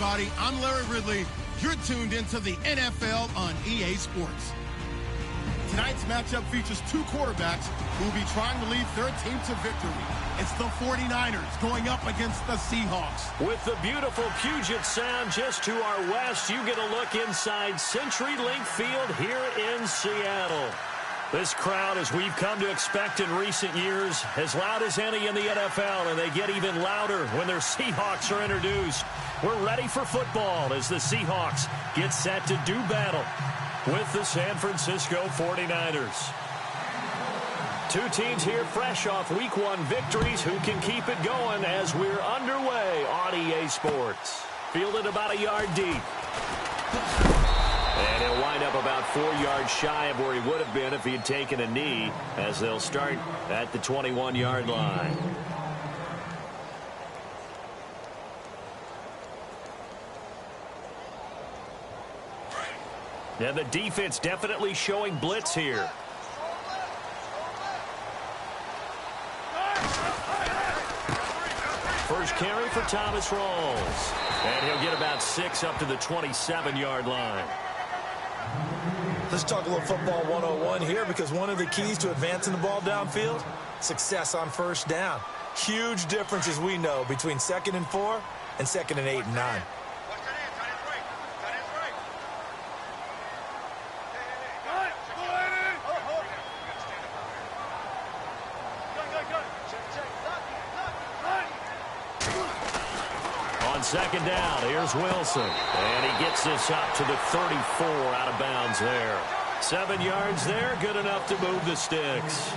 everybody. I'm Larry Ridley. You're tuned into the NFL on EA Sports. Tonight's matchup features two quarterbacks who will be trying to lead their team to victory. It's the 49ers going up against the Seahawks. With the beautiful Puget Sound just to our west, you get a look inside CenturyLink Field here in Seattle. This crowd, as we've come to expect in recent years, as loud as any in the NFL, and they get even louder when their Seahawks are introduced. We're ready for football as the Seahawks get set to do battle with the San Francisco 49ers. Two teams here fresh off Week 1 victories who can keep it going as we're underway on EA Sports. Fielded about a yard deep. And he'll wind up about 4 yards shy of where he would have been if he had taken a knee, as they'll start at the 21-yard line. And the defense definitely showing blitz here. First carry for Thomas Rawls. And he'll get about 6 up to the 27-yard line. Let's talk a little football 101 here, because one of the keys to advancing the ball downfield, success on first down. Huge difference, as we know, between 2nd and 4 and 2nd and 8 and 9. On second down, here's Wilson. And he gets this up to the 34 out of bounds there. 7 yards there, good enough to move the sticks.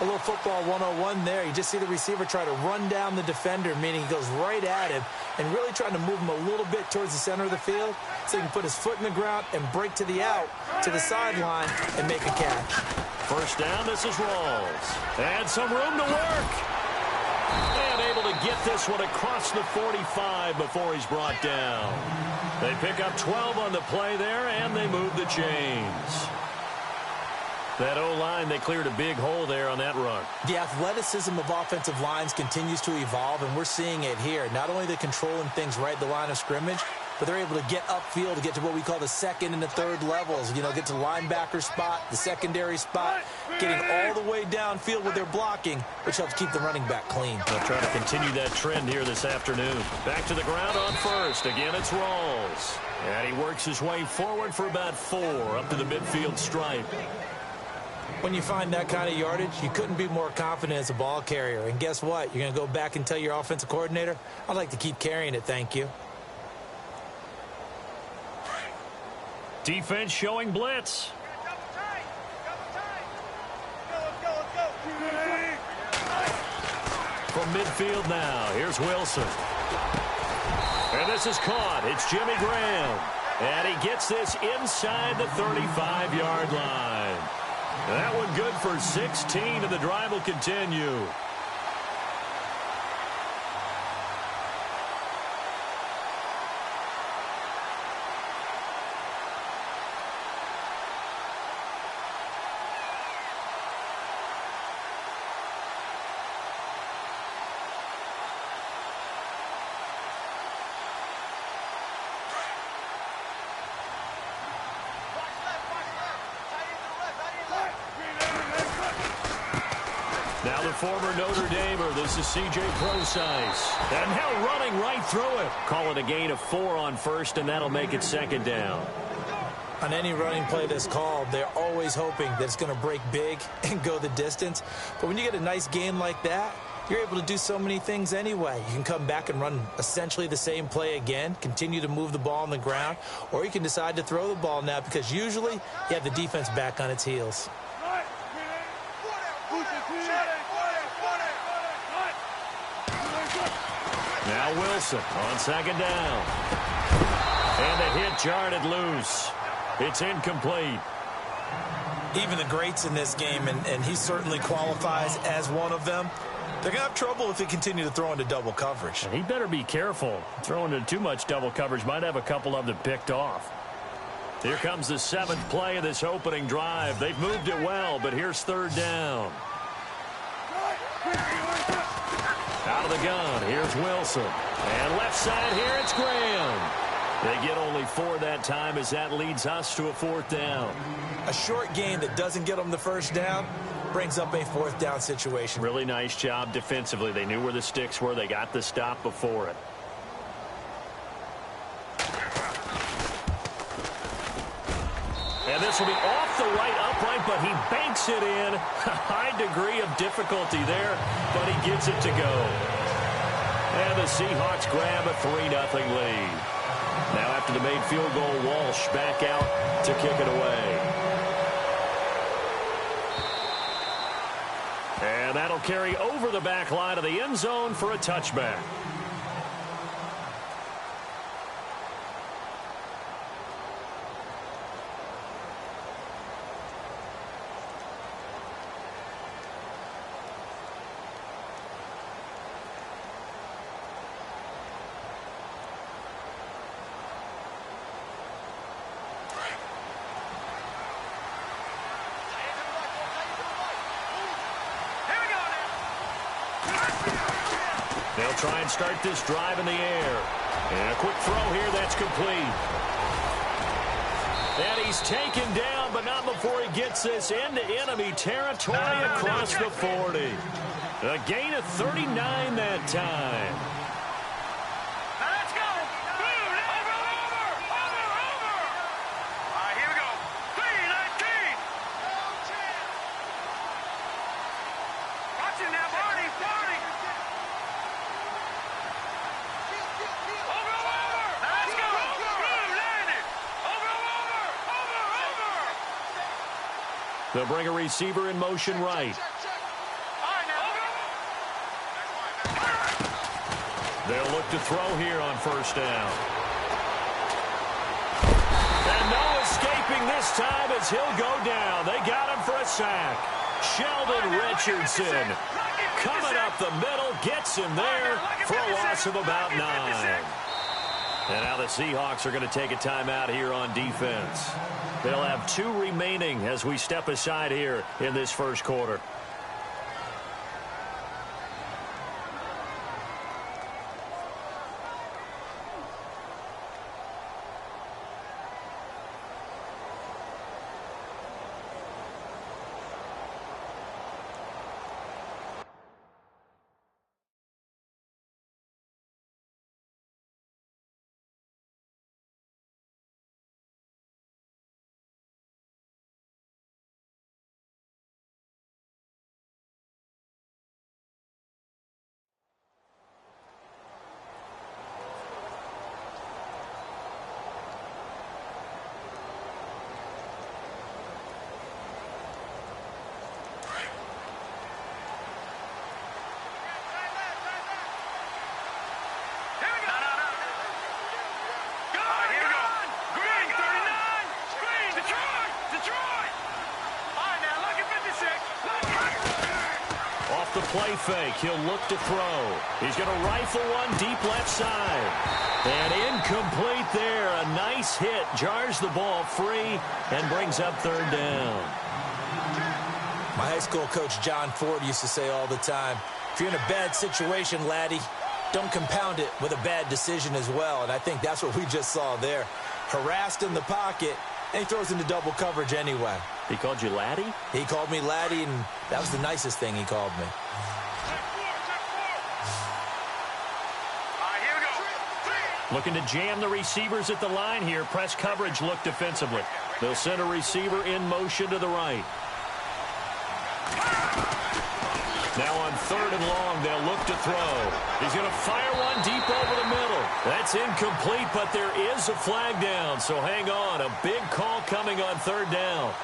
A little football 101 there. You just see the receiver try to run down the defender, meaning he goes right at him and really trying to move him a little bit towards the center of the field so he can put his foot in the ground and break to the out, to the sideline, and make a catch. First down, this is Rawls. And some room to work. And able to get this one across the 45 before he's brought down. They pick up 12 on the play there, and they move the chains. That O-line, they cleared a big hole there on that run. The athleticism of offensive lines continues to evolve, and we're seeing it here. Not only they're controlling things right at the line of scrimmage, but they're able to get upfield to get to what we call the second and the third levels. You know, get to the linebacker spot, the secondary spot, getting all the way downfield with their blocking, which helps keep the running back clean. They'll try to continue that trend here this afternoon. Back to the ground on first. Again, it's Rawls. And he works his way forward for about 4 up to the midfield stripe. When you find that kind of yardage, you couldn't be more confident as a ball carrier. And guess what? You're going to go back and tell your offensive coordinator, I'd like to keep carrying it, thank you. Defense showing blitz. From midfield now, here's Wilson. And this is caught. It's Jimmy Graham. And he gets this inside the 35-yard line. That one good for 16, and the drive will continue. Now the former Notre Damer, this is C.J. Prosise. And now running right through it. Call it a gain of 4 on first, and that'll make it second down. On any running play that's called, they're always hoping that it's going to break big and go the distance. But when you get a nice gain like that, you're able to do so many things anyway. You can come back and run essentially the same play again, continue to move the ball on the ground, or you can decide to throw the ball now because usually you have the defense back on its heels. Now Wilson on second down. And the hit jarred it loose. It's incomplete. Even the greats in this game, and he certainly qualifies as one of them, they're going to have trouble if they continue to throw into double coverage. And he better be careful. Throwing into too much double coverage might have a couple of them picked off. Here comes the 7th play of this opening drive. They've moved it well, but here's third down. Out of of the gun. Here's Wilson. And left side here, it's Graham. They get only 4 that time as that leads us to a 4th down. A short gain that doesn't get them the first down brings up a 4th down situation. Really nice job defensively. They knew where the sticks were. They got the stop before it. And this will be off the right upright, but he banks it in. A high degree of difficulty there, but he gets it to go. And the Seahawks grab a 3-0 lead. Now after the made field goal, Walsh back out to kick it away. And that'll carry over the back line of the end zone for a touchback. They'll try and start this drive in the air. And a quick throw here that's complete. And he's taken down, but not before he gets this into enemy territory across the 40. A gain of 39 that time. Let's go. Over. All right, here we go. 3-19. Watch it now, Barney. Let's go. Landed. Over. They'll bring a receiver in motion right. They'll look to throw here on 1st down. And no escaping this time as he'll go down. They got him for a sack. Sheldon Richardson coming up the middle, gets him there for a loss of about 9. And now the Seahawks are going to take a timeout here on defense. They'll have 2 remaining as we step aside here in this first quarter. The play fake. He'll look to throw. He's going to rifle one deep left side. And incomplete there. A nice hit. Jars the ball free and brings up 3rd down. My high school coach John Ford used to say all the time, if you're in a bad situation, laddie, don't compound it with a bad decision as well. And I think that's what we just saw there. Harassed in the pocket, and he throws into double coverage anyway. He called you laddie? He called me laddie, and that was the nicest thing he called me. Looking to jam the receivers at the line here. Press coverage look defensively. They'll send a receiver in motion to the right. Now on 3rd and long, they'll look to throw. He's going to fire one deep over the middle. That's incomplete, but there is a flag down, so hang on. A big call coming on 3rd down.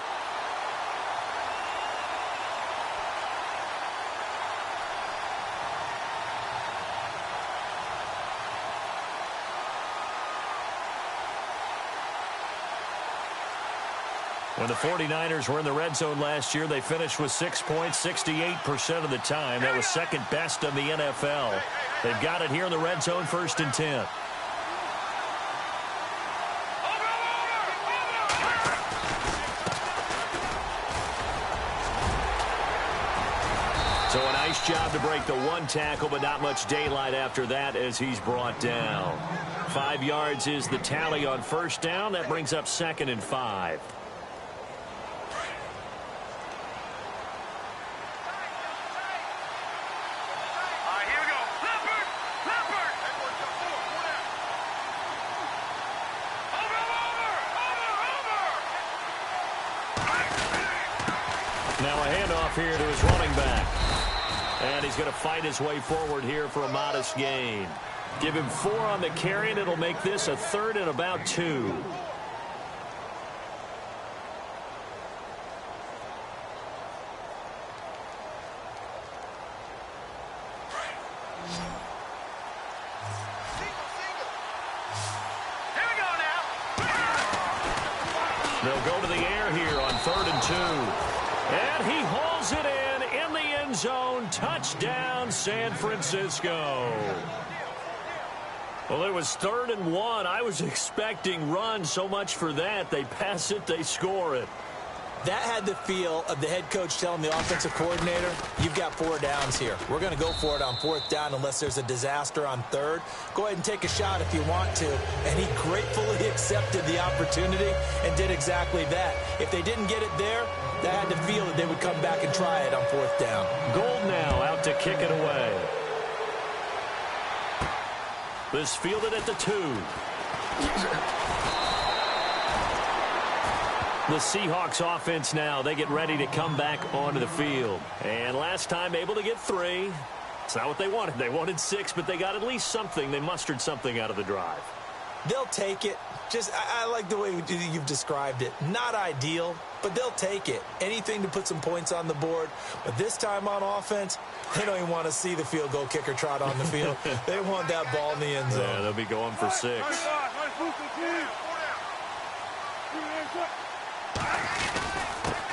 When the 49ers were in the red zone last year, they finished with 6 points 68% of the time. That was 2nd best in the NFL. They've got it here in the red zone, 1st and 10. So a nice job to break the one tackle, but not much daylight after that as he's brought down. 5 yards is the tally on first down. That brings up 2nd and 5. Here we go. Leopard! Leopard! Over! Now a handoff here to his running back. And he's going to fight his way forward here for a modest gain. Give him 4 on the carry, and it'll make this a 3rd and about 2. Here we go now. They'll go to the air here on 3rd and 2. And he hauls it in the end zone. Touchdown, San Francisco. Well, it was 3rd and 1. I was expecting run, so much for that. They pass it, they score it. That had the feel of the head coach telling the offensive coordinator, you've got 4 downs here. We're going to go for it on 4th down unless there's a disaster on 3rd. Go ahead and take a shot if you want to. And he gratefully accepted the opportunity and did exactly that. If they didn't get it there, that had the feel that they would come back and try it on 4th down. Gold Now out to kick it away. This fielded at the 2. The Seahawks offense now, they get ready to come back onto the field. And last time able to get 3. It's not what they wanted. They wanted 6, but they got at least something. They mustered something out of the drive. They'll take it. I like the way you've described it. Not ideal, but they'll take it. Anything to put some points on the board. But this time on offense, they don't even want to see the field goal kicker trot on the field. They want that ball in the end zone. Yeah, they'll be going for 6.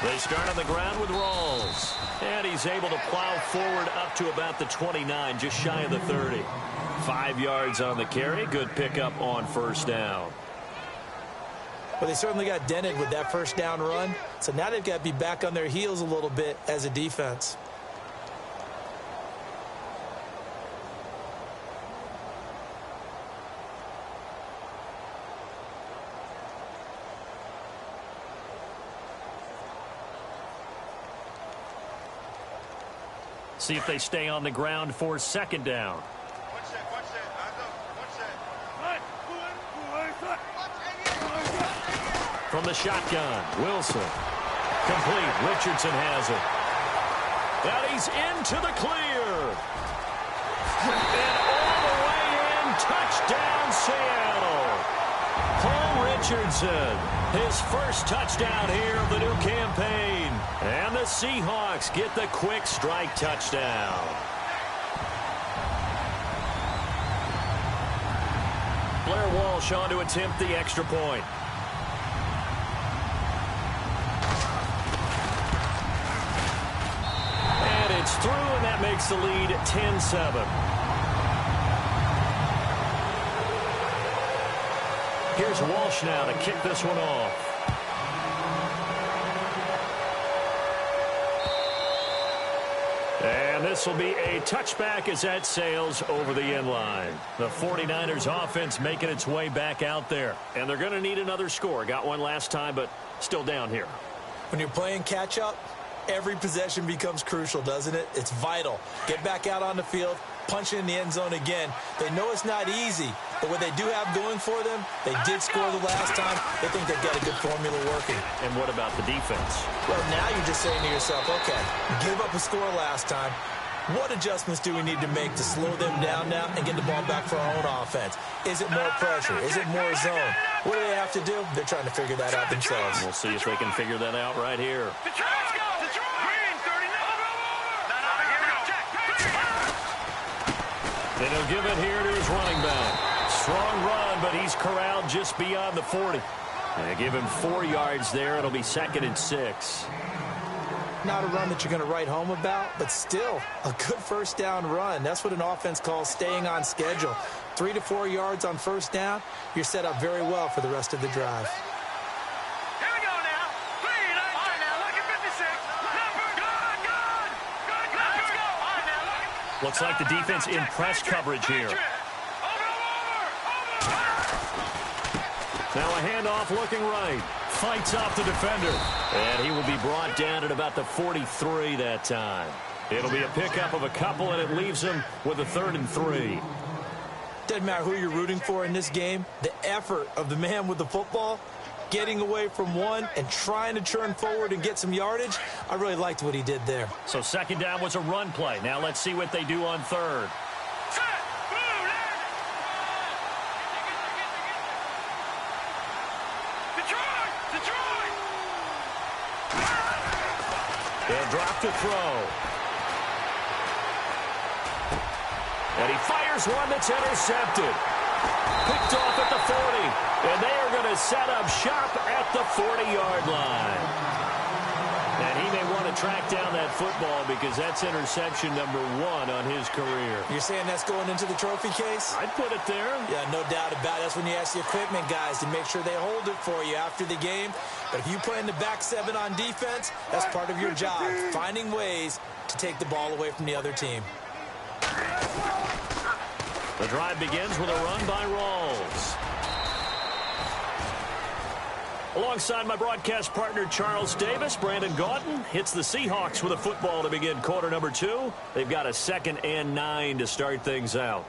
They start on the ground with Rawls. And he's able to plow forward up to about the 29, just shy of the 30. 5 yards on the carry. Good pickup on first down. Well, they certainly got dented with that first down run. So now they've got to be back on their heels a little bit as a defense. See if they stay on the ground for 2nd down. From the shotgun, Wilson. Complete. Richardson has it. And he's into the clear. And all the way in. Touchdown, Seattle. Paul Richardson. His first touchdown here of the new campaign. And the Seahawks get the quick strike touchdown. Blair Walsh on to attempt the extra point. And it's through, and that makes the lead 10-7. Here's Walsh now to kick this one off. And this will be a touchback as that sails over the end line. The 49ers offense making its way back out there. And they're going to need another score. Got one last time, but still down here. When you're playing catch-up, every possession becomes crucial, doesn't it? It's vital. Get back out on the field, punch it in the end zone again. They know it's not easy, but what they do have going for them, they did score the last time. They think they've got a good formula working. And what about the defense? Well, now you're just saying to yourself, okay, give up a score last time. What adjustments do we need to make to slow them down now and get the ball back for our own offense? Is it more pressure? Is it more zone? What do they have to do? They're trying to figure that out themselves. We'll see if they can figure that out right here. And he'll give it here to his running back. Strong run, but he's corralled just beyond the 40. And they give him 4 yards there. It'll be 2nd and 6. Not a run that you're going to write home about, but still a good first down run. That's what an offense calls staying on schedule. 3 to 4 yards on first down, you're set up very well for the rest of the drive. Here we go now. 3, 9, 10. Now look at 56. Number, good. Let's go. Looks like the defense in press coverage here. Now a handoff looking right. Fights off the defender. And he will be brought down at about the 43 that time. It'll be a pickup of a couple, and it leaves him with a 3rd and 3. Doesn't matter who you're rooting for in this game. The effort of the man with the football, getting away from one and trying to turn forward and get some yardage, I really liked what he did there. So 2nd down was a run play. Now let's see what they do on 3rd. They'll drop to throw. And he fires one that's intercepted. Picked off at the 40. And they are going to set up shop at the 40-yard line. And he may want to track down that football because that's interception number 1 on his career. You're saying that's going into the trophy case? I'd put it there. Yeah, no doubt about it. That's when you ask the equipment guys to make sure they hold it for you after the game. But if you play in the back 7 on defense, that's part of your job, finding ways to take the ball away from the other team. The drive begins with a run by Rawls. Alongside my broadcast partner, Charles Davis, Brandon Gaudin hits the Seahawks with a football to begin quarter number 2. They've got a 2nd and 9 to start things out.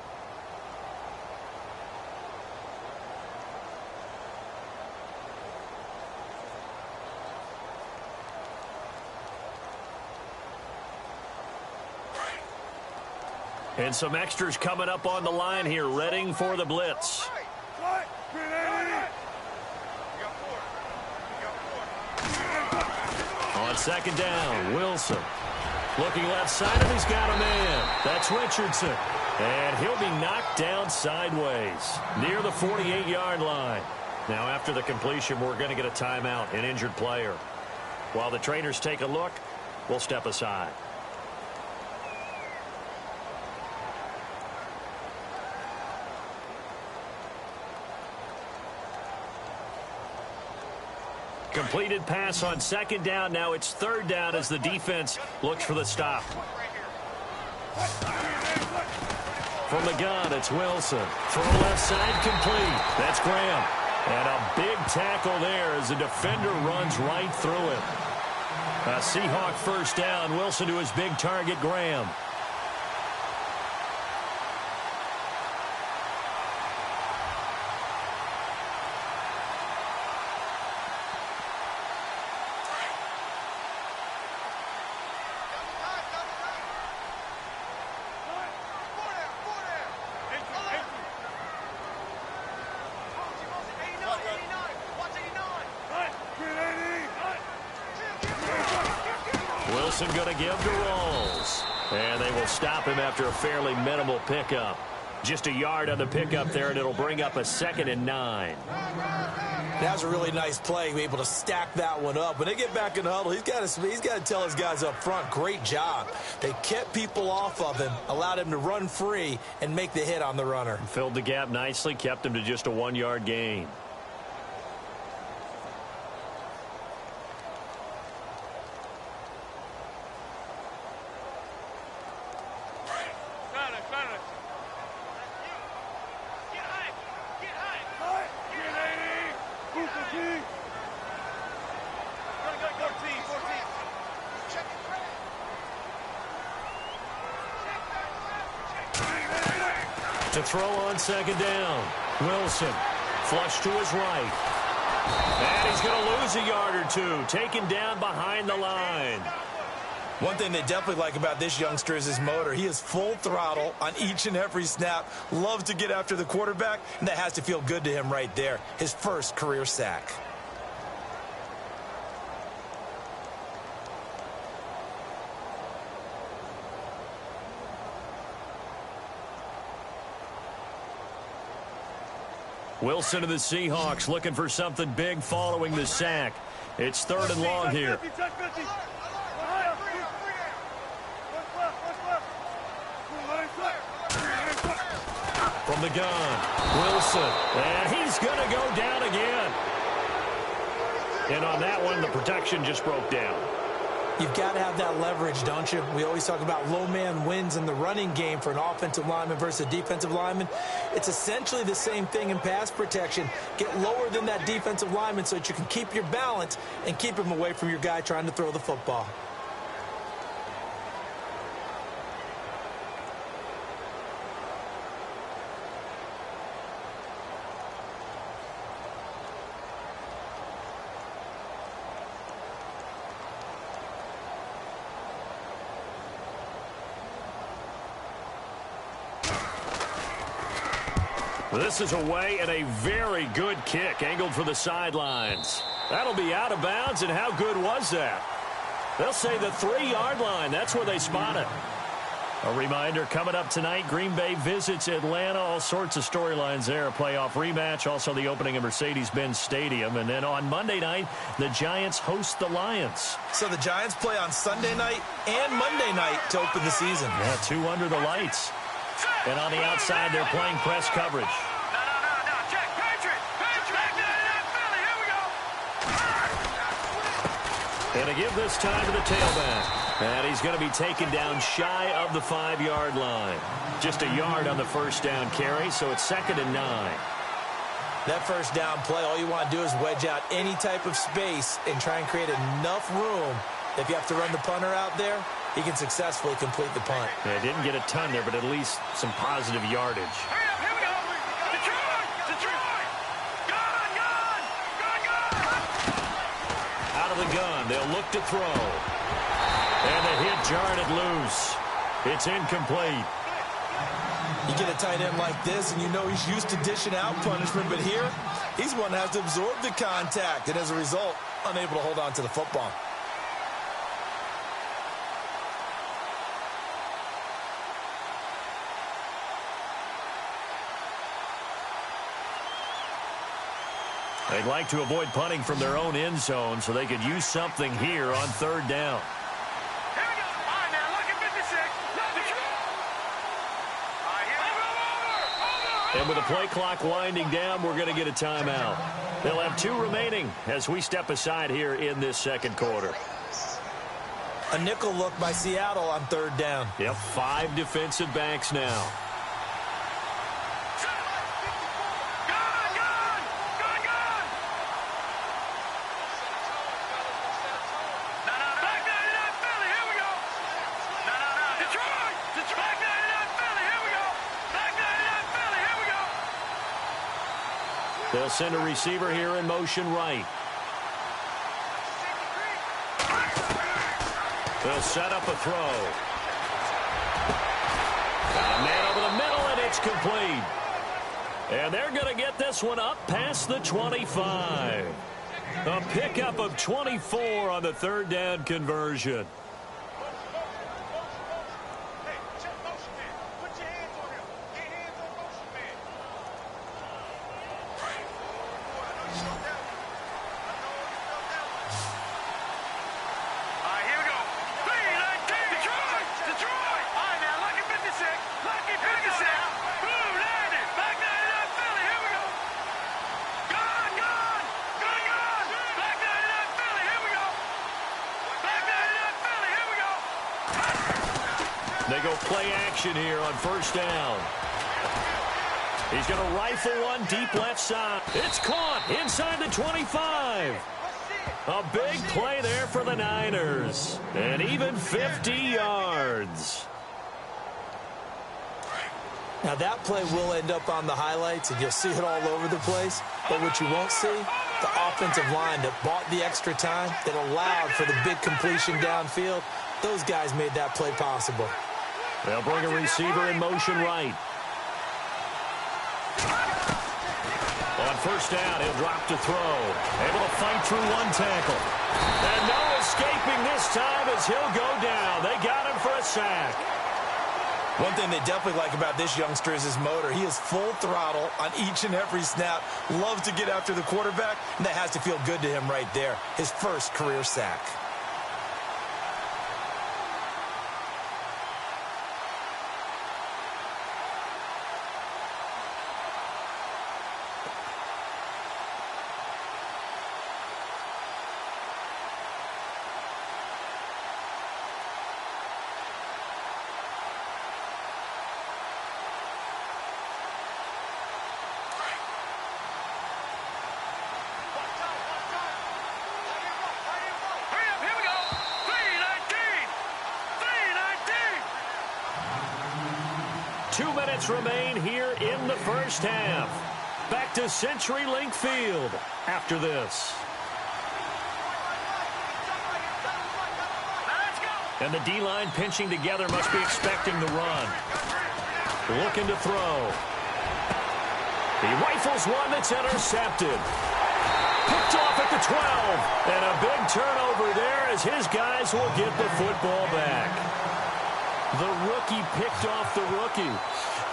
And some extras coming up on the line here, readying for the blitz. On 2nd down, Wilson. Looking left side, and he's got a man. That's Richardson. And he'll be knocked down sideways near the 48-yard line. Now, after the completion, we're going to get a timeout, an injured player. While the trainers take a look, we'll step aside. Completed pass on 2nd down. Now it's 3rd down as the defense looks for the stop. From the gun, it's Wilson. Throw left side complete. That's Graham. And a big tackle there as the defender runs right through it. A Seahawk 1st down. Wilson to his big target, Graham. Wilson going to give to Rawls. And they will stop him after a fairly minimal pickup. Just a yard on the pickup there, and it'll bring up a 2nd and 9. That was a really nice play, able to stack that one up. When they get back in the huddle, he's got to tell his guys up front, great job. They kept people off of him, allowed him to run free, and make the hit on the runner. Filled the gap nicely, kept him to just a 1-yard gain. To throw on 2nd down. Wilson. Flush to his right. And he's going to lose a yard or 2. Taken down behind the line. One thing they definitely like about this youngster is his motor. He is full throttle on each and every snap. Loves to get after the quarterback, and that has to feel good to him right there. His 1st career sack. Wilson to the Seahawks looking for something big following the sack. It's 3rd and long here. From the gun, Wilson. And he's going to go down again. And on that one, the protection just broke down. You've got to have that leverage, don't you? We always talk about low man wins in the running game for an offensive lineman versus a defensive lineman. It's essentially the same thing in pass protection. Get lower than that defensive lineman so that you can keep your balance and keep him away from your guy trying to throw the football. This is away and a very good kick angled for the sidelines. That'll be out of bounds, and how good was that? They'll say the 3-yard line. That's where they spot it. A reminder, coming up tonight, Green Bay visits Atlanta. All sorts of storylines there. A playoff rematch, also the opening of Mercedes-Benz Stadium. And then on Monday night, the Giants host the Lions. So the Giants play on Sunday night and Monday night to open the season. Yeah, 2 under the lights. And on the outside, they're playing press coverage. No. Check. Patriot. Philly. Here we go. And to give this time to the tailback. And he's going to be taken down shy of the 5-yard line. Just a yard on the first down carry, so it's 2nd and 9. That first down play, all you want to do is wedge out any type of space and try and create enough room. If you have to run the punter out there, he can successfully complete the punt. Yeah, didn't get a ton there, but at least some positive yardage. Hurry up. Here we go. Detroit. Gun. Out of the gun, they'll look to throw. And the hit jarred it loose. It's incomplete. You get a tight end like this, and you know he's used to dishing out punishment, but here, he's one that has to absorb the contact, and as a result, unable to hold on to the football. They'd like to avoid punting from their own end zone so they could use something here on 3rd down. Here we go. All right, now, look at 56. Over. And with the play clock winding down, we're going to get a timeout. They'll have 2 remaining as we step aside here in this 2nd quarter. A nickel look by Seattle on 3rd down. Yep, 5 defensive backs now. They'll send a receiver here in motion right. They'll set up a throw. Got a man over the middle, and it's complete. And they're going to get this one up past the 25. A pickup of 24 on the 3rd down conversion. They go play action here on 1st down. He's going to rifle one deep left side. It's caught inside the 25. A big play there for the Niners. And even 50 yards. Now that play will end up on the highlights, and you'll see it all over the place. But what you won't see, the offensive line that bought the extra time, that allowed for the big completion downfield, those guys made that play possible. They'll bring a receiver in motion right. On 1st down, he'll drop to throw. Able to fight through one tackle. And no escaping this time as he'll go down. They got him for a sack. One thing they definitely like about this youngster is his motor. He is full throttle on each and every snap. Loves to get after the quarterback, and that has to feel good to him right there. His first career sack. 2 minutes remain here in the first half. Back to CenturyLink Field after this. And the D-line pinching together, must be expecting the run. Looking to throw. He rifles one that's intercepted. Picked off at the 12. And a big turnover there as his guys will get the football back. The rookie picked off the rookie.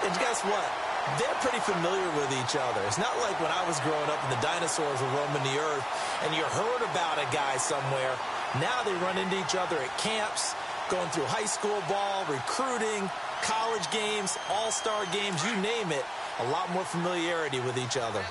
And guess what? They're pretty familiar with each other. It's not like when I was growing up and the dinosaurs were roaming the earth and you heard about a guy somewhere. Now they run into each other at camps, going through high school ball, recruiting, college games, all-star games, you name it. A lot more familiarity with each other.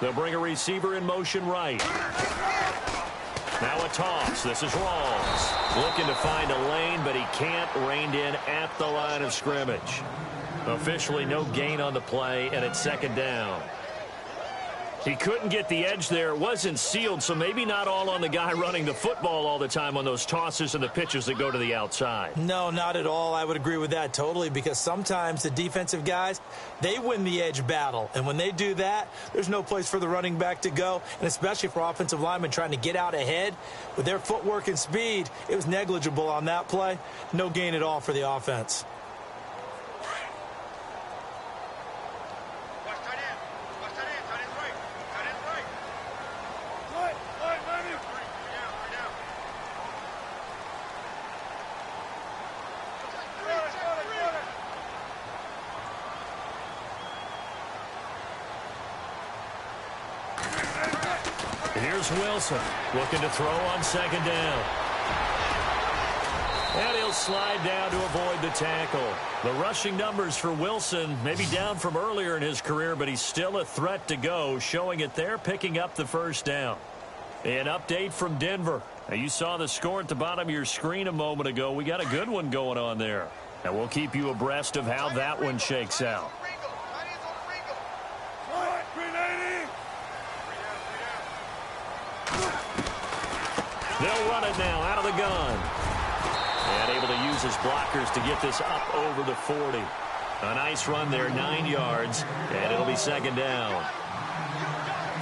They'll bring a receiver in motion right. Now a toss. This is Rawls. Looking to find a lane, but he can't. Reined in at the line of scrimmage. Officially no gain on the play, and it's second down. He couldn't get the edge there. It wasn't sealed, so maybe not all on the guy running the football all the time on those tosses and the pitches that go to the outside. No, not at all. I would agree with that totally, because sometimes the defensive guys, they win the edge battle. And when they do that, there's no place for the running back to go, and especially for offensive linemen trying to get out ahead. With their footwork and speed, it was negligible on that play. No gain at all for the offense. Here's Wilson looking to throw on second down. And he'll slide down to avoid the tackle. The rushing numbers for Wilson may be down from earlier in his career, but he's still a threat to go, showing it there, picking up the first down. An update from Denver. Now, you saw the score at the bottom of your screen a moment ago. We got a good one going on there. And we'll keep you abreast of how that one shakes out. They'll run it now out of the gun. And able to use his blockers to get this up over the 40. A nice run there, 9 yards, and it'll be second down.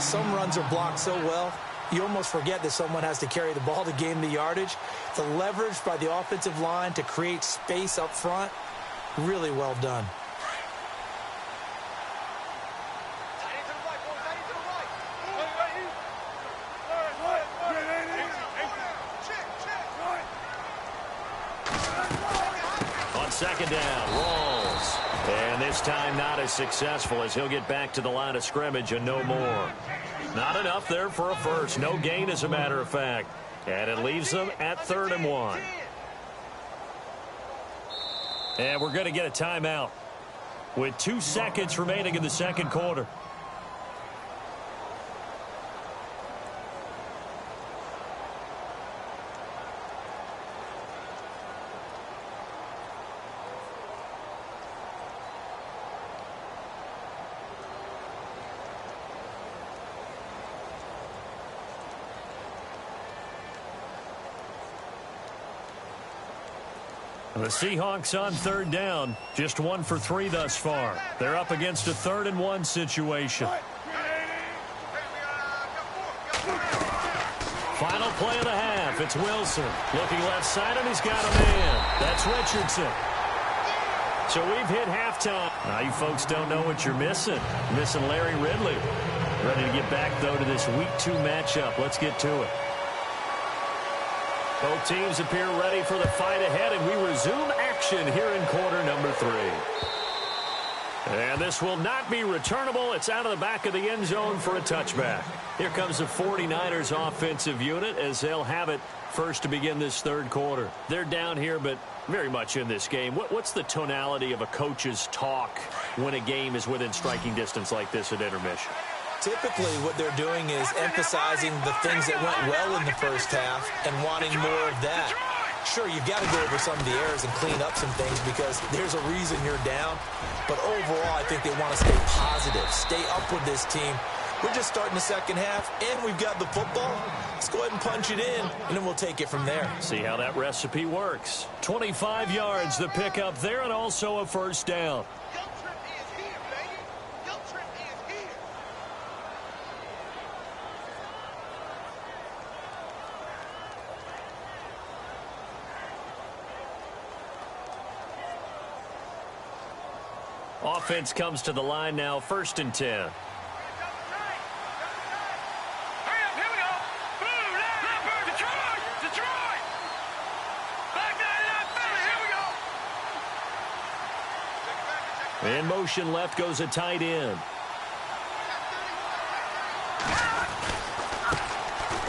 Some runs are blocked so well, you almost forget that someone has to carry the ball to gain the yardage. The leverage by the offensive line to create space up front, really well done. Second down, Rawls. And this time not as successful as he'll get back to the line of scrimmage and no more. Not enough there for a first. No gain, as a matter of fact. And it leaves them at 3rd and 1. And we're going to get a timeout with 2 seconds remaining in the second quarter. The Seahawks on 3rd down, just 1 for 3 thus far. They're up against a 3rd and 1 situation. Final play of the half. It's Wilson looking left side, and he's got a man. That's Richardson. So we've hit halftime. Now you folks don't know what you're missing. Missing Larry Ridley. Ready to get back, though, to this Week 2 matchup. Let's get to it. Both teams appear ready for the fight ahead, and we resume action here in quarter number 3. And this will not be returnable. It's out of the back of the end zone for a touchback. Here comes the 49ers offensive unit as they'll have it first to begin this 3rd quarter. They're down here, but very much in this game. What's the tonality of a coach's talk when a game is within striking distance like this at intermission? Typically, what they're doing is emphasizing the things that went well in the first half and wanting more of that. Sure, you've got to go over some of the errors and clean up some things because there's a reason you're down. But overall, I think they want to stay positive, stay up with this team, We're just starting the second half, and we've got the football. Let's go ahead and punch it in, and then we'll take it from there. See how that recipe works. 25 yards the pickup there, and also a first down. Offense comes to the line now, 1st and 10. In motion left goes a tight end.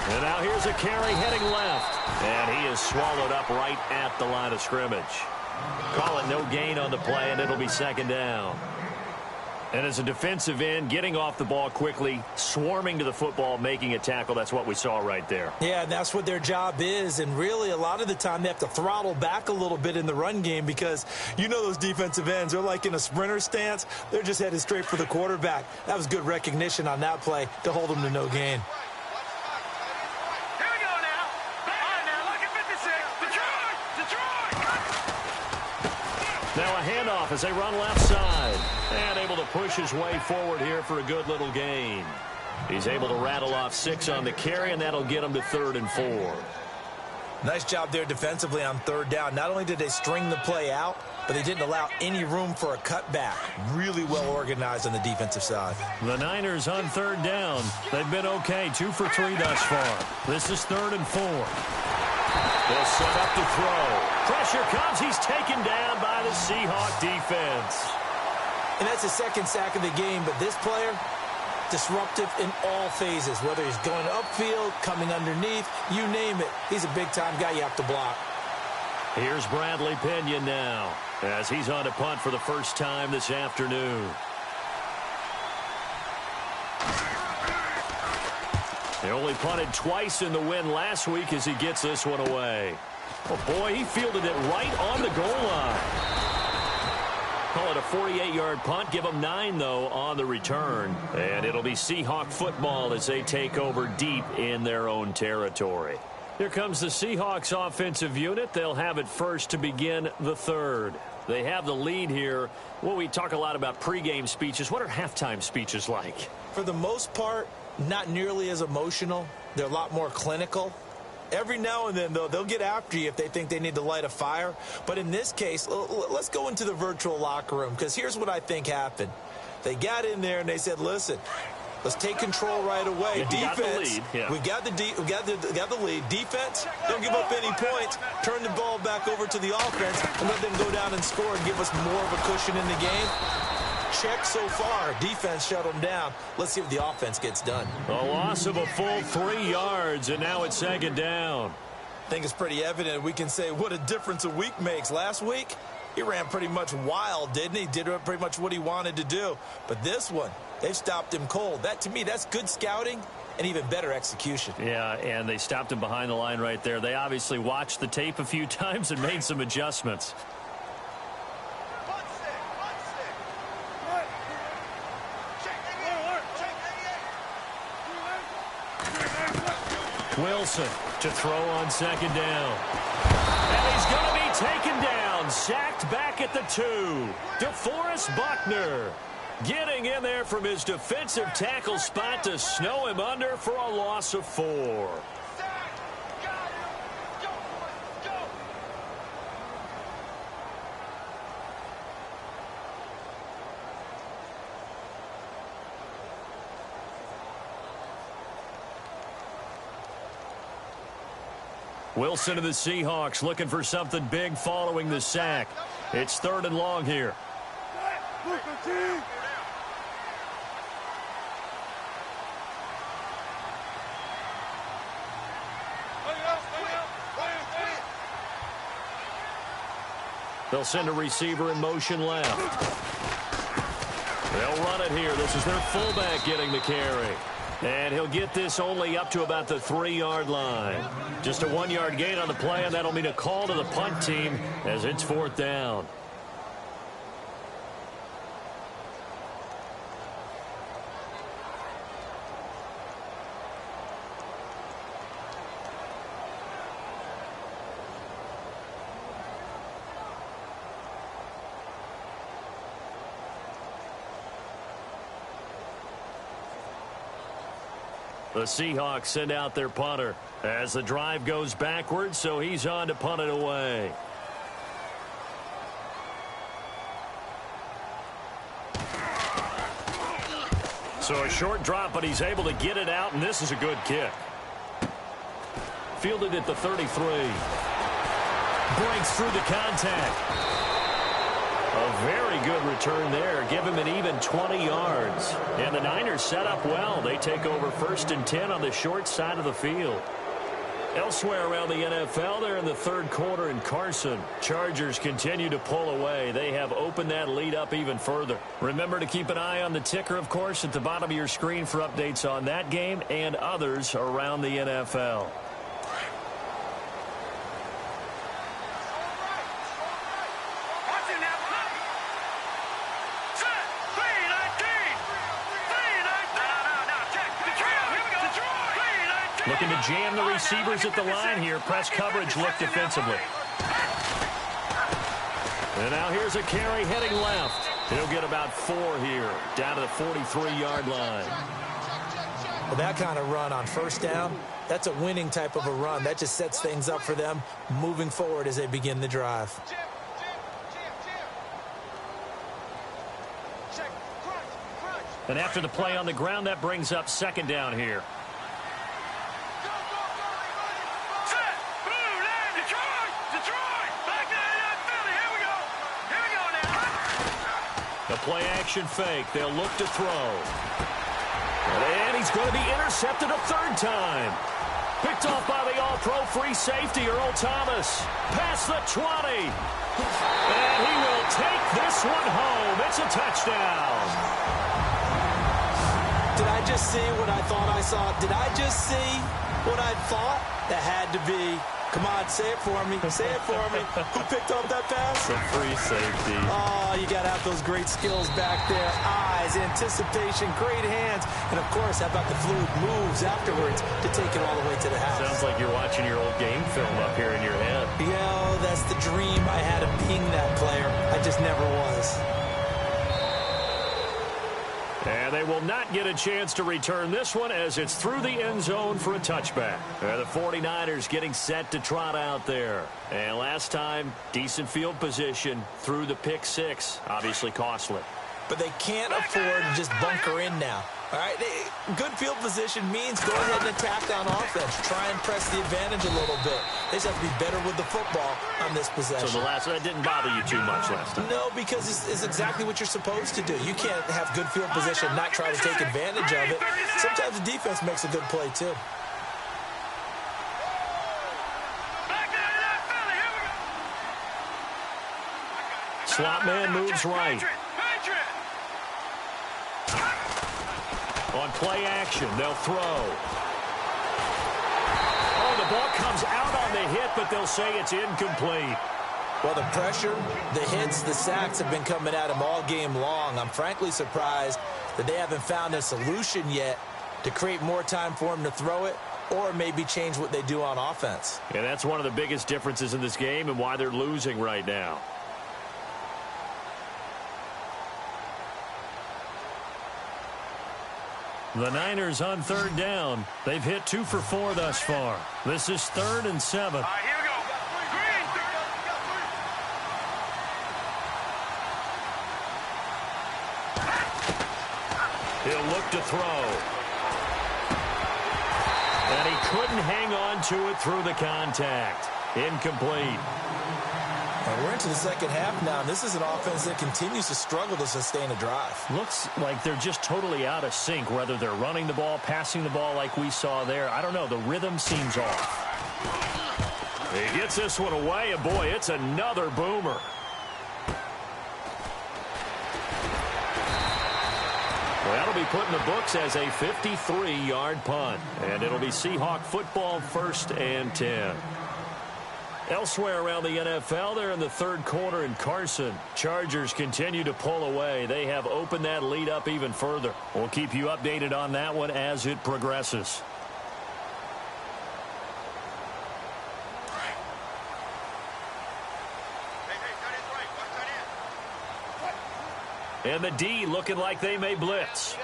And now here's a carry heading left. And he is swallowed up right at the line of scrimmage. Call it no gain on the play, and it'll be 2nd down. And as a defensive end, getting off the ball quickly, swarming to the football, making a tackle, that's what we saw right there. Yeah, and that's what their job is. And really, a lot of the time, they have to throttle back a little bit in the run game because you know those defensive ends, they're like in a sprinter stance. They're just headed straight for the quarterback. That was good recognition on that play to hold them to no gain. Now a handoff as they run left side. And able to push his way forward here for a good little gain. He's able to rattle off 6 on the carry, and that'll get him to 3rd and 4. Nice job there defensively on 3rd down. Not only did they string the play out, but they didn't allow any room for a cutback. Really well organized on the defensive side. The Niners on 3rd down. They've been okay, 2 for 3 thus far. This is 3rd and 4. They'll set up to throw. Pressure comes. He's taken down by the Seahawk defense. And that's his 2nd sack of the game, but this player, disruptive in all phases, whether he's going upfield, coming underneath, you name it. He's a big-time guy you have to block. Here's Bradley Pinion now as he's on to punt for the first time this afternoon. They only punted twice in the win last week as he gets this one away. Oh, boy, he fielded it right on the goal line. Call it a 48-yard punt. Give them 9, though, on the return. And it'll be Seahawk football as they take over deep in their own territory. Here comes the Seahawks offensive unit. They'll have it first to begin the 3rd. They have the lead here. Well, we talk a lot about pregame speeches. What are halftime speeches like? For the most part, not nearly as emotional. They're a lot more clinical. Every now and then, though, they'll get after you if they think they need to light a fire. But in this case, let's go into the virtual locker room, because here's what I think happened. They got in there and they said, listen, let's take control right away. Defense, we got the lead. Defense, don't give up any points. Turn the ball back over to the offense and let them go down and score and give us more of a cushion in the game. Check so far. Defense shut them down. Let's see if the offense gets done. A loss of a full 3 yards, and now it's 2nd down. I think it's pretty evident. We can say what a difference a week makes. Last week, he ran pretty much wild, didn't he? Did pretty much what he wanted to do. But this one, they've stopped him cold. That, to me, that's good scouting and even better execution. Yeah, and they stopped him behind the line right there. They obviously watched the tape a few times and made some adjustments. Wilson to throw on 2nd down. And he's going to be taken down, sacked back at the 2. DeForest Buckner getting in there from his defensive tackle spot to snow him under for a loss of 4. Wilson and the Seahawks looking for something big following the sack. It's 3rd and long here. They'll send a receiver in motion left. They'll run it here. This is their fullback getting the carry. And he'll get this only up to about the 3-yard line. Just a 1-yard gain on the play, and that'll mean a call to the punt team as it's 4th down. The Seahawks send out their punter as the drive goes backwards, so he's on to punt it away. So a short drop, but he's able to get it out, and this is a good kick. Fielded at the 33. Breaks through the contact. A very good return there. Give him an even 20 yards. And the Niners set up well. They take over 1st and 10 on the short side of the field. Elsewhere around the NFL, they're in the third quarter in Carson. Chargers continue to pull away. They have opened that lead up even further. Remember to keep an eye on the ticker, of course, at the bottom of your screen for updates on that game and others around the NFL. Looking to jam the receivers at the line here. Press coverage look defensively. And now here's a carry heading left. He'll get about 4 here, down to the 43-yard line. Well, that kind of run on first down, that's a winning type of a run. That just sets things up for them moving forward as they begin the drive. And after the play on the ground, that brings up 2nd down here. The play-action fake. They'll look to throw. And he's going to be intercepted a 3rd time. Picked off by the all-pro free safety, Earl Thomas. Past the 20. And he will take this one home. It's a touchdown. Did I just see what I thought I saw? Did I just see what I thought? That had to be. Come on, say it for me. Say it for me. Who picked up that pass? The free safety. Oh, you got to have those great skills back there. Eyes, anticipation, great hands. And, of course, how about the fluid moves afterwards to take it all the way to the house? Sounds like you're watching your old game film up here in your head. Yeah, that's the dream I had of being that player. I just never was. And they will not get a chance to return this one as it's through the end zone for a touchback. The 49ers getting set to trot out there. And last time, decent field position through the pick 6. Obviously costly. But they can't afford to just bunker in now. All right, good field position means go ahead and attack on offense. Try and press the advantage a little bit. They just have to be better with the football on this possession. So that didn't bother you too much last time? No, because it's exactly what you're supposed to do. You can't have good field position and not try to take advantage of it. Sometimes the defense makes a good play, too. Slot man moves right. On play action, they'll throw. Oh, the ball comes out on the hit, but they'll say it's incomplete. Well, the pressure, the hits, the sacks have been coming at him all game long. I'm frankly surprised that they haven't found a solution yet to create more time for him to throw it or maybe change what they do on offense. And that's one of the biggest differences in this game and why they're losing right now. The Niners on 3rd down. They've hit 2 for 4 thus far. This is 3rd and 7. Here we go. Green. He'll look to throw. And he couldn't hang on to it through the contact. Incomplete. And we're into the second half now, and this is an offense that continues to struggle to sustain a drive. Looks like they're just totally out of sync, whether they're running the ball, passing the ball like we saw there. I don't know. The rhythm seems off. He gets this one away, and boy, it's another boomer. Well, that'll be put in the books as a 53-yard punt, and it'll be Seahawk football 1st and 10. Elsewhere around the NFL, they're in the third quarter in Carson. Chargers continue to pull away. They have opened that lead up even further. We'll keep you updated on that one as it progresses. And the D looking like they may blitz.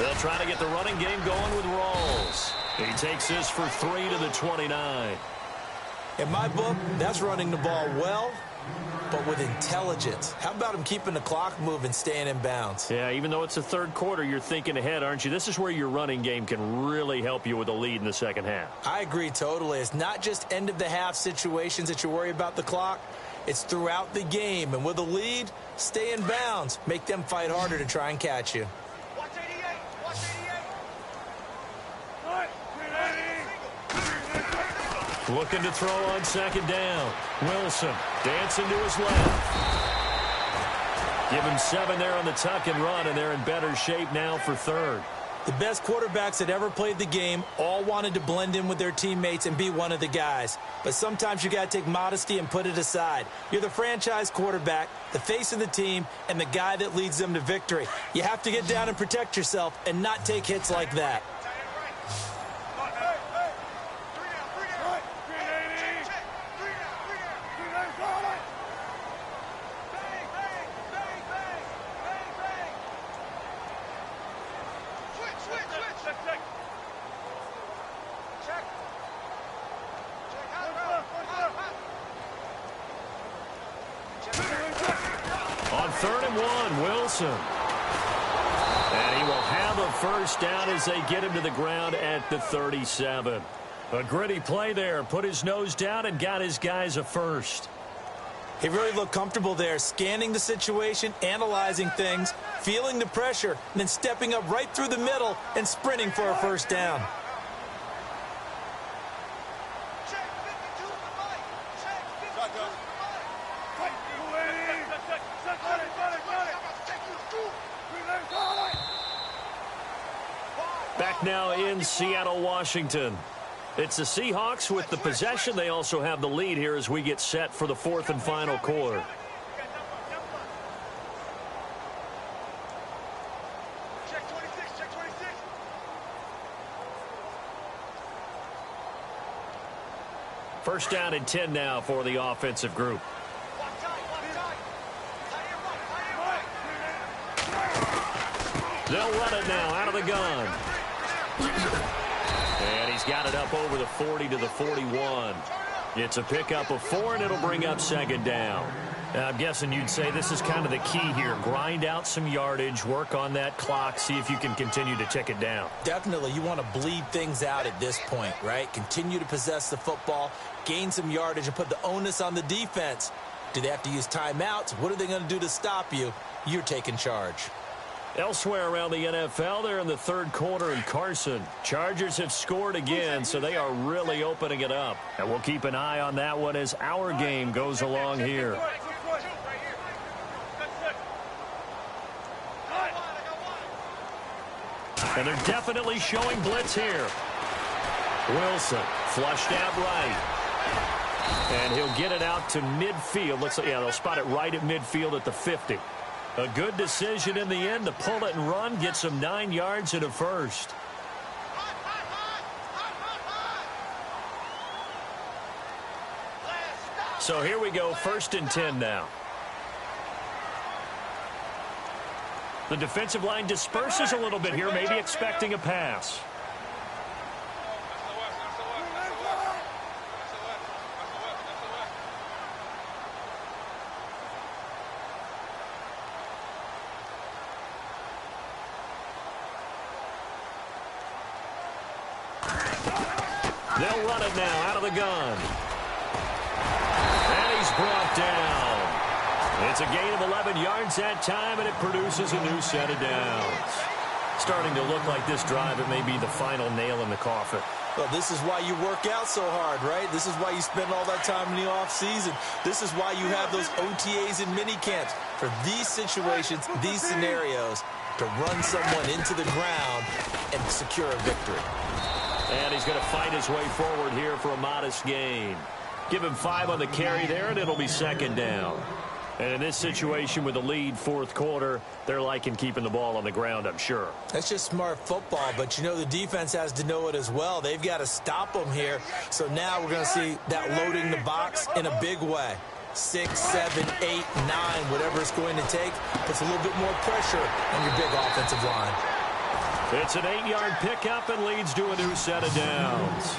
They'll try to get the running game going with Rawls. He takes this for 3 to the 29. In my book, that's running the ball well, but with intelligence. How about him keeping the clock moving, staying in bounds? Yeah, even though it's the third quarter, you're thinking ahead, aren't you? This is where your running game can really help you with a lead in the second half. I agree totally. It's not just end-of-the-half situations that you worry about the clock. It's throughout the game. And with a lead, stay in bounds. Make them fight harder to try and catch you. Watch 88. Watch 88. Looking to throw on second down. Wilson dancing to his left. Give him 7 there on the tuck and run, and they're in better shape now for third. The best quarterbacks that ever played the game all wanted to blend in with their teammates and be one of the guys. But sometimes you got to take modesty and put it aside. You're the franchise quarterback, the face of the team, and the guy that leads them to victory. You have to get down and protect yourself and not take hits like that. On 3rd and 1, Wilson. And he will have a first down as they get him to the ground at the 37. A gritty play there. Put his nose down and got his guys a first. He really looked comfortable there, scanning the situation, analyzing things, feeling the pressure, and then stepping up right through the middle and sprinting for a first down. Back now in Seattle, Washington. It's the Seahawks with the possession. They also have the lead here as we get set for the 4th and final quarter. Check 26, check 26. First down and 10 now for the offensive group. Walk tight, walk tight. Tight end right. They'll run it now out of the gun. And he's got it up over the 40 to the 41. It's a pickup of 4, and it'll bring up second down. Now, I'm guessing you'd say this is kind of the key here. Grind out some yardage, work on that clock, see if you can continue to tick it down. Definitely, you want to bleed things out at this point, right? Continue to possess the football, gain some yardage, and put the onus on the defense. Do they have to use timeouts? What are they going to do to stop you? You're taking charge. Elsewhere around the NFL, they're in the 3rd quarter in Carson. Chargers have scored again, so they are really opening it up. And we'll keep an eye on that one as our game goes along here. And they're definitely showing blitz here. Wilson flushed out right. And he'll get it out to midfield. Looks like, yeah, they'll spot it right at midfield at the 50. A good decision in the end to pull it and run, get some 9 yards and a first. So here we go, 1st and 10 now. The defensive line disperses a little bit here, maybe expecting a pass. They'll run it now out of the gun. And he's brought down. It's a gain of 11 yards that time, and it produces a new set of downs. Starting to look like this drive, it may be the final nail in the coffin. Well, this is why you work out so hard, right? This is why you spend all that time in the offseason. This is why you have those OTAs and mini camps. For these situations, these scenarios, to run someone into the ground and secure a victory. And he's going to fight his way forward here for a modest gain. Give him 5 on the carry there, and it'll be second down. And in this situation with the lead 4th quarter, they're liking keeping the ball on the ground, I'm sure. That's just smart football, but you know the defense has to know it as well. They've got to stop them here. So now we're going to see that loading the box in a big way. 6, 7, 8, 9, whatever it's going to take, puts a little bit more pressure on your big offensive line. It's an 8-yard pickup and leads to a new set of downs.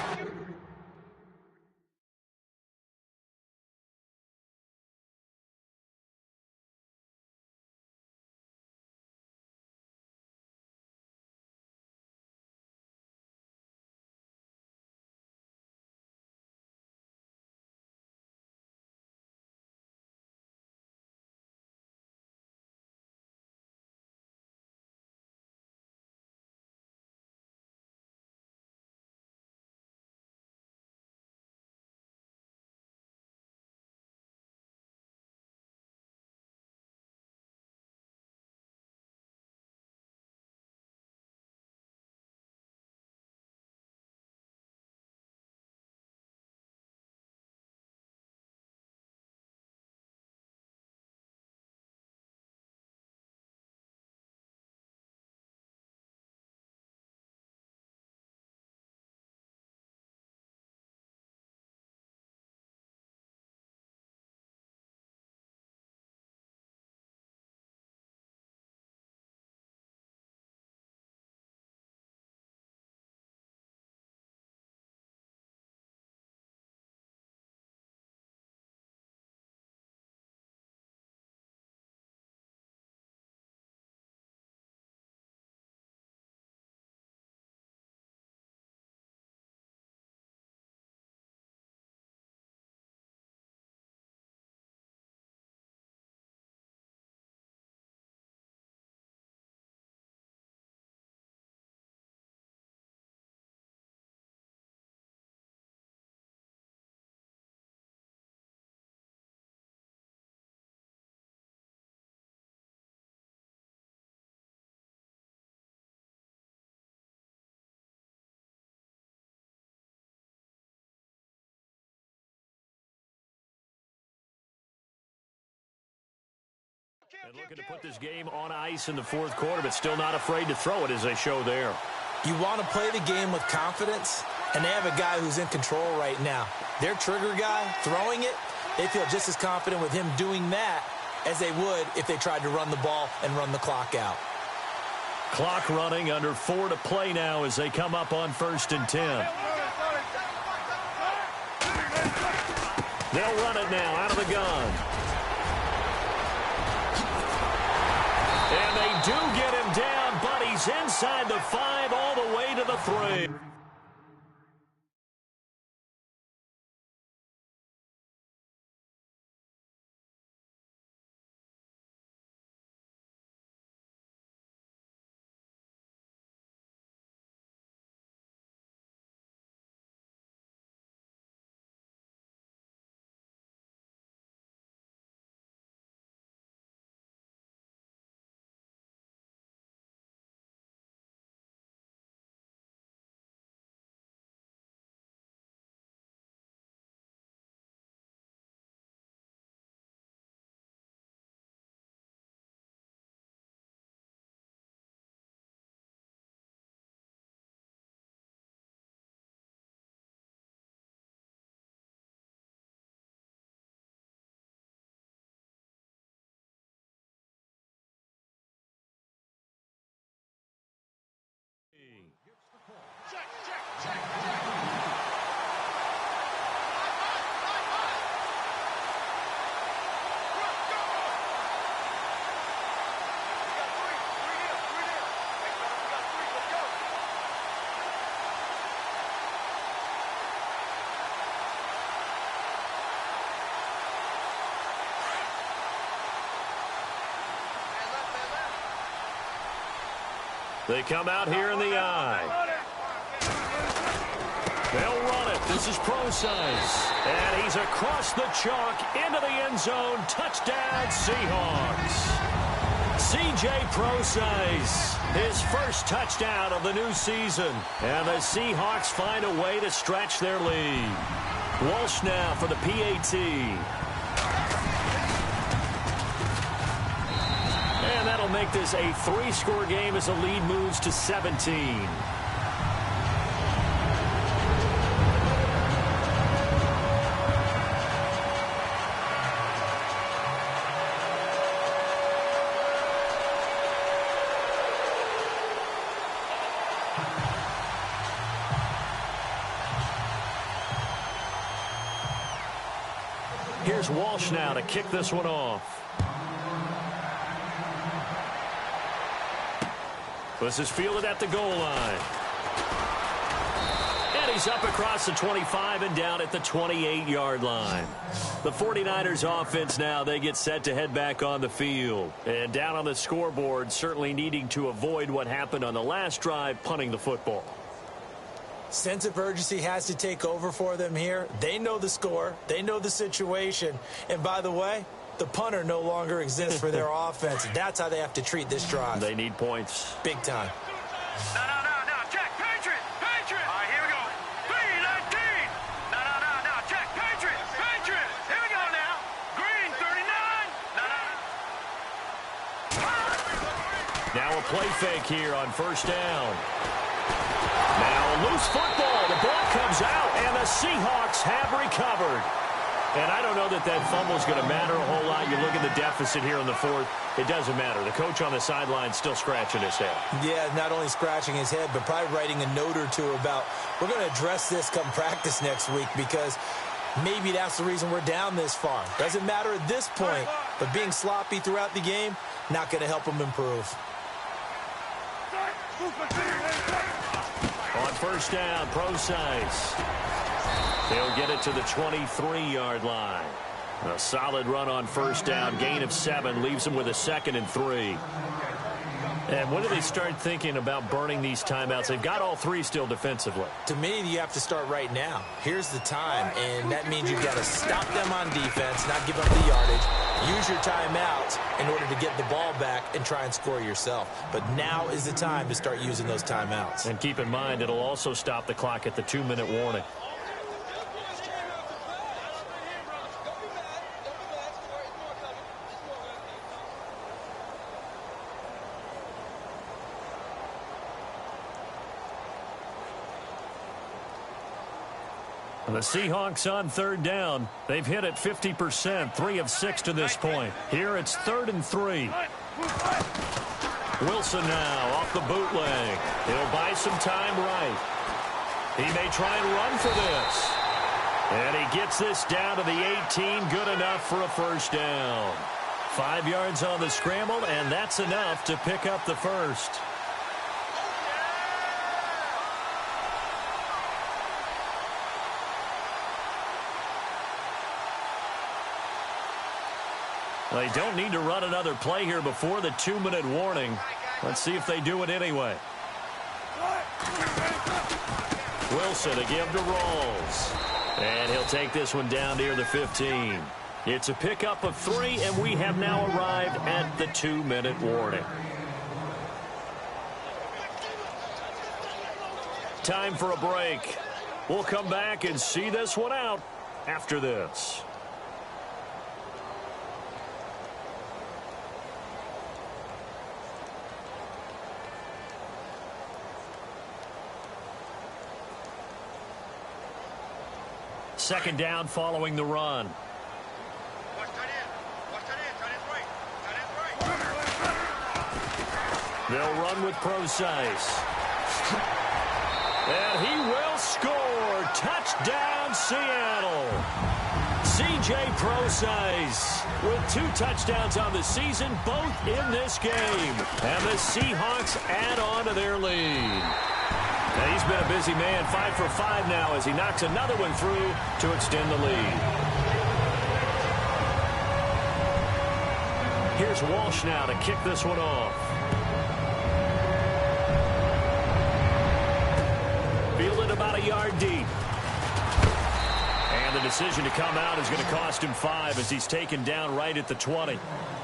And looking to put this game on ice in the fourth quarter, but still not afraid to throw it as they show there. You want to play the game with confidence, and they have a guy who's in control right now. Their trigger guy throwing it, they feel just as confident with him doing that as they would if they tried to run the ball and run the clock out. Clock running, under 4 to play now as they come up on 1st and 10. They'll run it now out of the gun. And they do get him down, but he's inside the 5 all the way to the 3. They come out here in the eye. They'll run it. This is Pro-Size. And he's across the chalk into the end zone. Touchdown, Seahawks. C.J. Pro-Size, his first touchdown of the new season. And the Seahawks find a way to stretch their lead. Walsh now for the PAT. And that'll make this a 3-score game as the lead moves to 17. Here's Walsh now to kick this one off. This is fielded at the goal line. And he's up across the 25 and down at the 28-yard line. The 49ers offense now, they get set to head back on the field. And down on the scoreboard, certainly needing to avoid what happened on the last drive, punting the football. Sense of urgency has to take over for them here. They know the score. They know the situation. And by the way, the punter no longer exists for their offense. That's how they have to treat this drive. They need points. Big time. No. Check. Patriot. All right, here we go. B-19. No. Check. Patriot. Here we go now. Green, 39. No. Now a play fake here on first down. Now a loose football. The ball comes out, and the Seahawks have recovered. And I don't know that fumble is going to matter a whole lot. You look at the deficit here in the fourth. It doesn't matter. The coach on the sideline still scratching his head. Yeah, not only scratching his head, but probably writing a note or two about, we're going to address this come practice next week, because maybe that's the reason we're down this far. Doesn't matter at this point, but being sloppy throughout the game, not going to help him improve. On first down, Procise. They'll get it to the 23-yard line. A solid run on first down. Gain of 7 leaves them with a 2nd and 3. And when do they start thinking about burning these timeouts? They've got all 3 still defensively. To me, you have to start right now. Here's the time, and that means you've got to stop them on defense, not give up the yardage, use your timeouts in order to get the ball back and try and score yourself. But now is the time to start using those timeouts. And keep in mind, it'll also stop the clock at the 2-minute warning. The Seahawks on third down. They've hit it 50%, 3 of 6 to this point. Here it's 3rd and 3. Wilson now off the bootleg. He'll buy some time right. He may try and run for this. And he gets this down to the 18. Good enough for a first down. 5 yards on the scramble, and that's enough to pick up the first. They don't need to run another play here before the 2-minute warning. Let's see if they do it anyway. Wilson to give to Rawls. And he'll take this one down near the 15. It's a pickup of 3, and we have now arrived at the 2-minute warning. Time for a break. We'll come back and see this one out after this. Second down following the run. They'll run with Procise. And he will score. Touchdown, Seattle. C.J. Procise with 2 touchdowns on the season, both in this game. And the Seahawks add on to their lead. Now he's been a busy man, 5 for 5 now as he knocks another one through to extend the lead. Here's Walsh now to kick this one off. Fielded about a yard deep. And the decision to come out is going to cost him 5 as he's taken down right at the 20.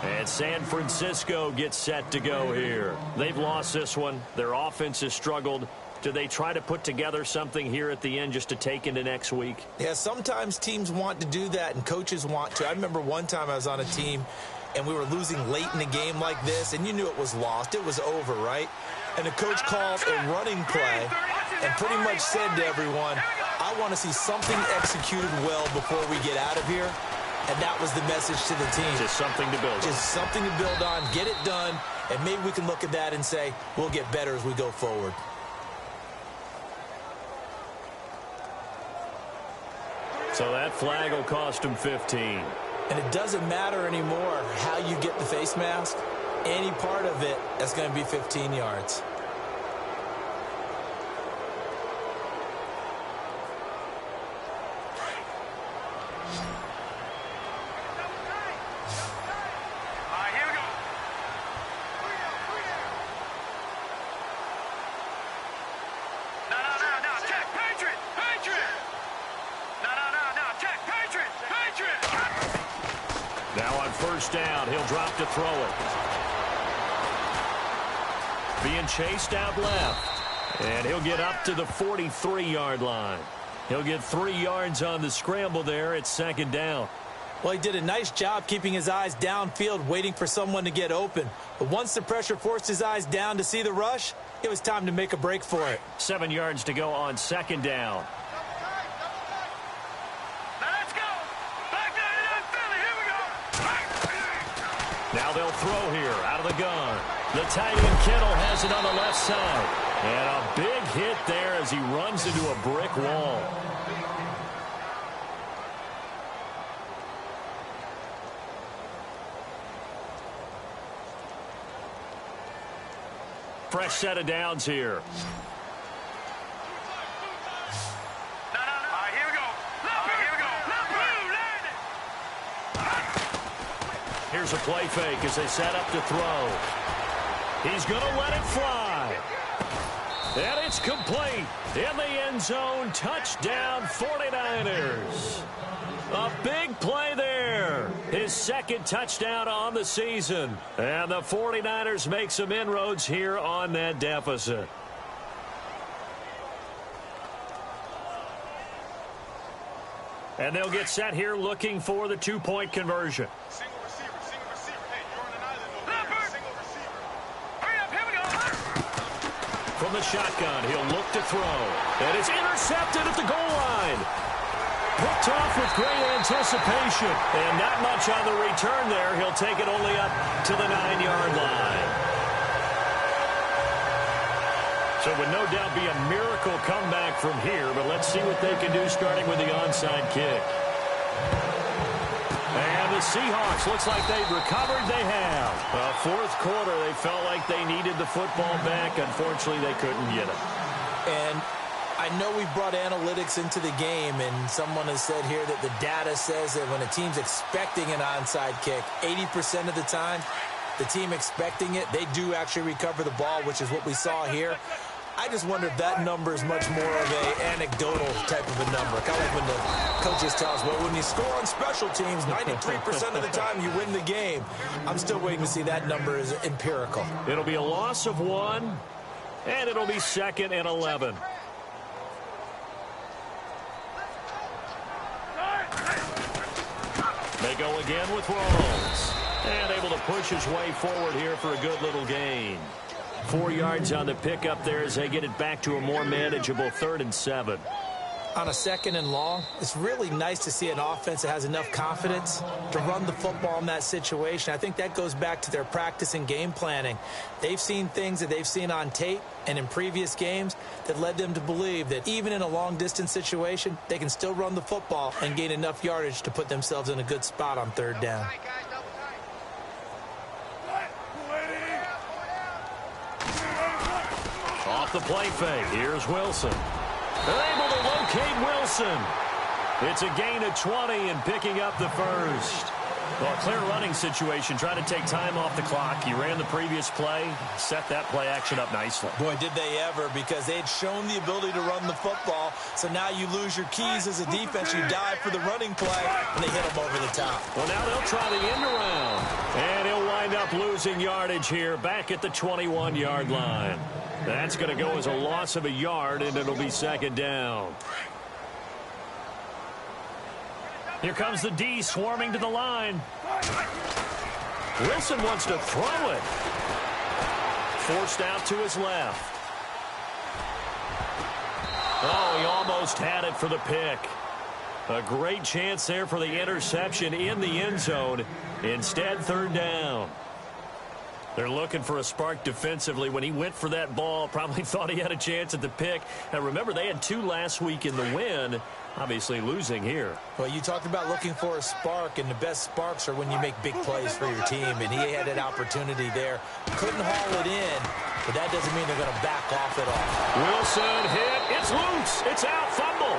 And San Francisco gets set to go here. They've lost this one. Their offense has struggled. Do they try to put together something here at the end just to take into next week? Yeah, sometimes teams want to do that and coaches want to. I remember one time I was on a team and we were losing late in the game like this, and you knew it was lost. It was over, right? And the coach called a running play and pretty much said to everyone, I want to see something executed well before we get out of here. And that was the message to the team. Just something to build on. Just something to build on, get it done, and maybe we can look at that and say, we'll get better as we go forward. So that flag will cost him 15. And it doesn't matter anymore how you get the face mask. Any part of it is going to be 15 yards. Now on first down, he'll drop to throw it. Being chased out left. And he'll get up to the 43-yard line. He'll get 3 yards on the scramble there. It's second down. Well, he did a nice job keeping his eyes downfield, waiting for someone to get open. But once the pressure forced his eyes down to see the rush, it was time to make a break for it. 7 yards to go on second down. Now they'll throw here out of the gun. The tight end Kittle has it on the left side. And a big hit there as he runs into a brick wall. Fresh set of downs here. Here's a play fake as they set up to throw. He's going to let it fly. And it's complete. In the end zone, touchdown 49ers. A big play there. His second touchdown on the season. And the 49ers make some inroads here on that deficit. And they'll get set here looking for the two-point conversion. From the shotgun, he'll look to throw. And it's intercepted at the goal line. Picked off with great anticipation. And not much on the return there. He'll take it only up to the 9-yard line. So it would no doubt be a miracle comeback from here. But let's see what they can do starting with the onside kick. And the Seahawks, looks like they've recovered. They have. Fourth quarter, they felt like they needed the football back. Unfortunately, they couldn't get it. And I know we brought analytics into the game, and someone has said here that the data says that when a team's expecting an onside kick, 80% of the time, the team expecting it, they do actually recover the ball, which is what we saw here. I just wonder if that number is much more of an anecdotal type of a number. Kind of like when the coaches tell us, well, when you score on special teams, 93% of the time you win the game. I'm still waiting to see that number is empirical. It'll be a loss of 1, and it'll be 2nd and 11. They go again with Rawls. And able to push his way forward here for a good little gain. 4 yards on the pickup there as they get it back to a more manageable 3rd and 7. On a 2nd and long, it's really nice to see an offense that has enough confidence to run the football in that situation. I think that goes back to their practice and game planning. They've seen things that they've seen on tape and in previous games that led them to believe that even in a long-distance situation, they can still run the football and gain enough yardage to put themselves in a good spot on 3rd down. Off the play fake, here's Wilson. They're able to locate Wilson. It's a gain of 20 and picking up the first. Well, a clear running situation, trying to take time off the clock. He ran the previous play, set that play action up nicely. Boy, did they ever, because they had shown the ability to run the football. So now you lose your keys as a defense. You dive for the running play, and they hit them over the top. Well, now they'll try the end around. And he'll wind up losing yardage here back at the 21-yard line. That's going to go as a loss of a yard, and it'll be 2nd down. Here comes the D swarming to the line. Wilson wants to throw it. Forced out to his left. Oh, he almost had it for the pick. A great chance there for the interception in the end zone. Instead, 3rd down. They're looking for a spark defensively. When he went for that ball, probably thought he had a chance at the pick. Now, remember, they had 2 last week in the win. obviously losing here. Well, you talked about looking for a spark, and the best sparks are when you make big plays for your team, and he had an opportunity there. Couldn't haul it in, but that doesn't mean they're going to back off at all. Wilson hit. It's loose. It's out. Fumble.